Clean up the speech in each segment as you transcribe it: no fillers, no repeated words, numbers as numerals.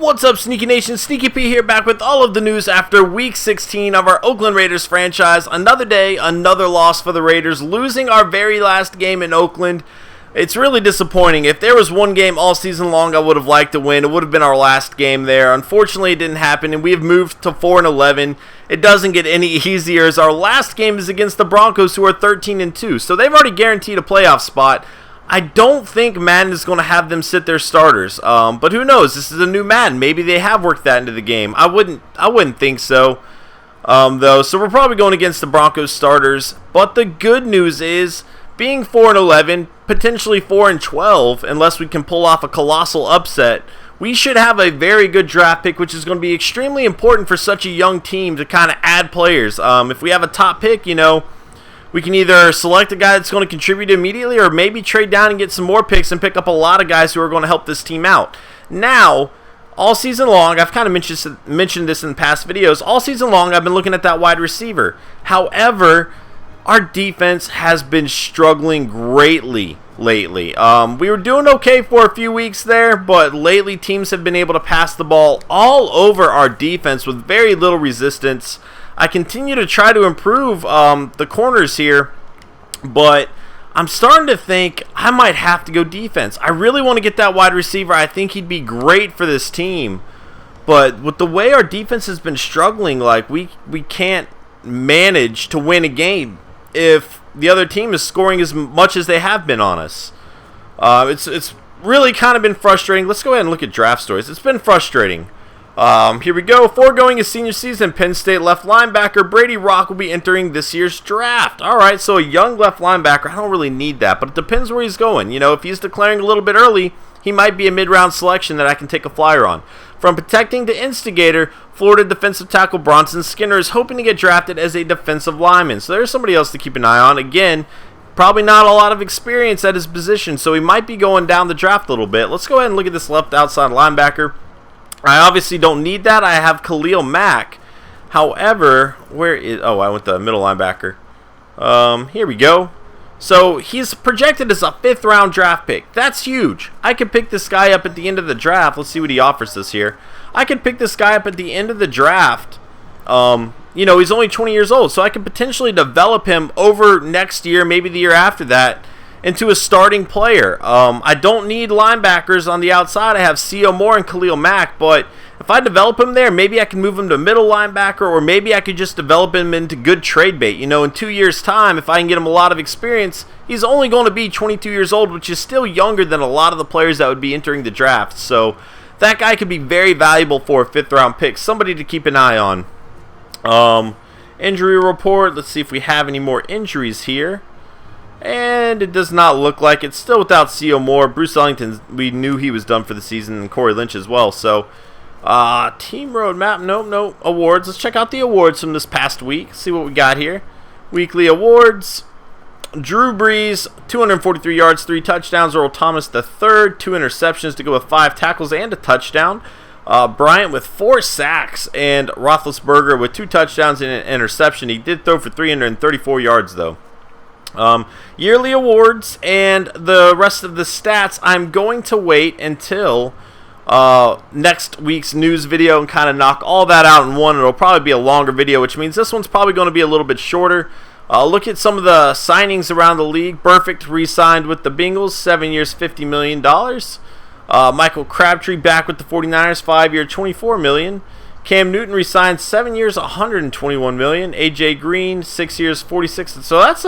What's up, Sneaky Nation? Sneaky P here, back with all of the news after Week 16 of our Oakland Raiders franchise. Another day, another loss for the Raiders, losing our very last game in Oakland. It's really disappointing. If there was one game all season long I would have liked to win, it would have been our last game there. Unfortunately, it didn't happen, and we have moved to 4-11. It doesn't get any easier, as our last game is against the Broncos, who are 13-2. So they've already guaranteed a playoff spot. I don't think Madden is going to have them sit their starters, but who knows? This is a new Madden. Maybe they have worked that into the game. I wouldn't think so, though. So we're probably going against the Broncos starters. But the good news is, being 4-11, potentially 4-12, unless we can pull off a colossal upset, we should have a very good draft pick, which is going to be extremely important for such a young team to kind of add players. If we have a top pick, we can either select a guy that's going to contribute immediately, or maybe trade down and get some more picks and pick up a lot of guys who are going to help this team out. Now, all season long, I've kind of mentioned this in past videos, all season long I've been looking at that wide receiver. However, our defense has been struggling greatly lately. We were doing okay for a few weeks there, but lately teams have been able to pass the ball all over our defense with very little resistance. I continue to try to improve the corners here, but I'm starting to think I might have to go defense. I really want to get that wide receiver. I think he'd be great for this team, but with the way our defense has been struggling, like we can't manage to win a game if the other team is scoring as much as they have been on us. It's really kind of been frustrating. Let's go ahead and look at draft stories. It's been frustrating. Here we go. Foregoing his senior season, Penn State left linebacker Brady Rock will be entering this year's draft. Alright, so a young left linebacker. I don't really need that, but it depends where he's going. If he's declaring a little bit early, he might be a mid-round selection that I can take a flyer on. From protecting to instigator, Florida defensive tackle Bronson Skinner is hoping to get drafted as a defensive lineman. So there's somebody else to keep an eye on. Again, probably not a lot of experience at his position, so he might be going down the draft a little bit. Let's go ahead and look at this left outside linebacker. I obviously don't need that. I have Khalil Mack. However, I went the middle linebacker. Here we go. So he's projected as a 5th round draft pick. That's huge. I could pick this guy up at the end of the draft. Let's see what he offers us here. I could pick this guy up at the end of the draft. He's only 20 years old, so I could potentially develop him over next year, maybe the year after that, into a starting player. I don't need linebackers on the outside. I have C.O. Moore and Khalil Mack, but if I develop him there, maybe I can move him to middle linebacker, or maybe I could just develop him into good trade bait. In 2 years' time, if I can get him a lot of experience, he's only going to be 22 years old, which is still younger than a lot of the players that would be entering the draft. So that guy could be very valuable for a 5th round pick. Somebody to keep an eye on. Injury report. Let's see if we have any more injuries here. And it does not look like it. Still without C.O. Moore. Bruce Ellington, we knew he was done for the season, and Corey Lynch as well. So, team roadmap. Nope. Awards. Let's check out the awards from this past week. See what we got here. Weekly awards. Drew Brees, 243 yards, 3 touchdowns. Earl Thomas III, 2 interceptions to go with 5 tackles and a touchdown. Bryant with 4 sacks, and Roethlisberger with 2 touchdowns and an interception. He did throw for 334 yards, though. Yearly awards and the rest of the stats, I'm going to wait until next week's news video and kind of knock all that out in one. It'll probably be a longer video, which means this one's probably going to be a little bit shorter. Look at some of the signings around the league. Burfict re-signed with the Bengals, 7 years, $50 million. Michael Crabtree back with the 49ers, 5-year, $24 million. Cam Newton re-signed 7 years, $121 million. AJ Green, 6 years, $46. So that's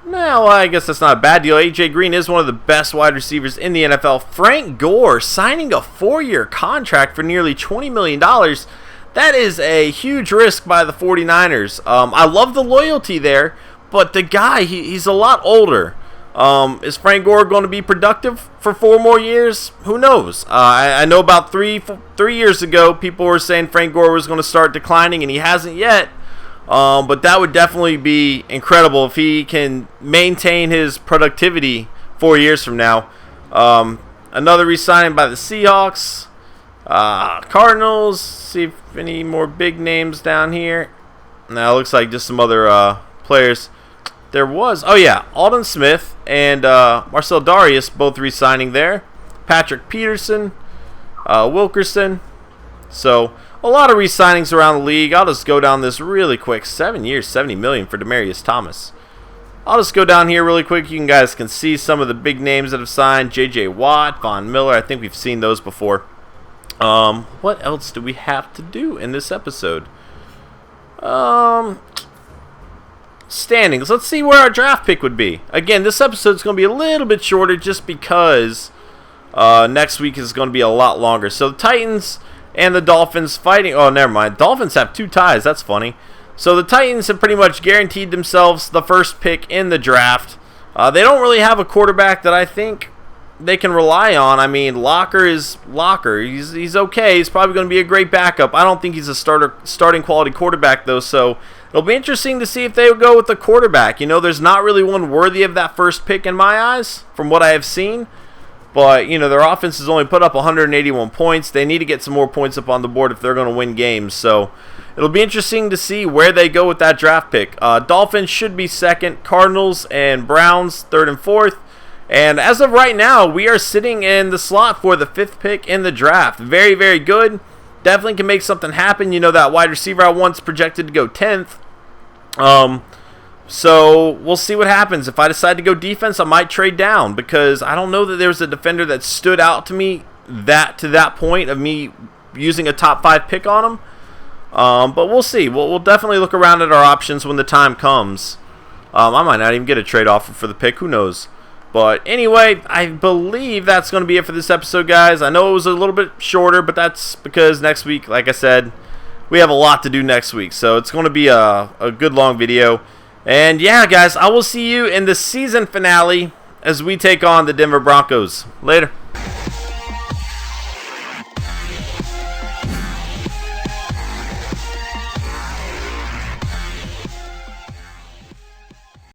I guess that's not a bad deal. AJ Green is one of the best wide receivers in the NFL. Frank Gore signing a 4-year contract for nearly $20 million. That is a huge risk by the 49ers. I love the loyalty there, but the guy, he's a lot older. Is Frank Gore going to be productive for 4 more years? Who knows? I know about 3 years ago, people were saying Frank Gore was going to start declining, and he hasn't yet. But that would definitely be incredible if he can maintain his productivity 4 years from now. Another re-signing by the Seahawks. Cardinals. See if any more big names down here. Now it looks like just some other players. There was, Aldon Smith and Marcel Darius both re-signing there. Patrick Peterson. Wilkerson. So a lot of re-signings around the league. I'll just go down this really quick. 7 years, $70 million for Demaryius Thomas. I'll just go down here really quick. You guys can see some of the big names that have signed. J.J. Watt, Von Miller. I think we've seen those before. What else do we have to do in this episode? Standings. Let's see where our draft pick would be. Again, this episode is going to be a little bit shorter just because next week is going to be a lot longer. So the Titans and the Dolphins fighting. Oh, never mind. Dolphins have 2 ties. That's funny. So the Titans have pretty much guaranteed themselves the first pick in the draft. They don't really have a quarterback that I think they can rely on. I mean, Locker is Locker. He's okay. He's probably going to be a great backup. I don't think he's a starting quality quarterback, though, so it'll be interesting to see if they go with the quarterback. You know, there's not really one worthy of that first pick in my eyes from what I have seen. But, you know, their offense has only put up 181 points. They need to get some more points up on the board if they're going to win games. So it'll be interesting to see where they go with that draft pick. Dolphins should be second. Cardinals and Browns third and fourth. And as of right now, we are sitting in the slot for the 5th pick in the draft. Very, very good. Definitely can make something happen. You know, that wide receiver I once projected to go 10th. So we'll see what happens. If I decide to go defense, I might trade down because I don't know that there's a defender that stood out to me to that point of me using a top 5 pick on him. But we'll see. We'll definitely look around at our options when the time comes. I might not even get a trade offer for the pick. Who knows? But anyway, I believe that's going to be it for this episode, guys. I know it was a little bit shorter, but that's because next week, like I said, we have a lot to do next week. So it's going to be a good long video. And yeah, guys, I will see you in the season finale as we take on the Denver Broncos. Later.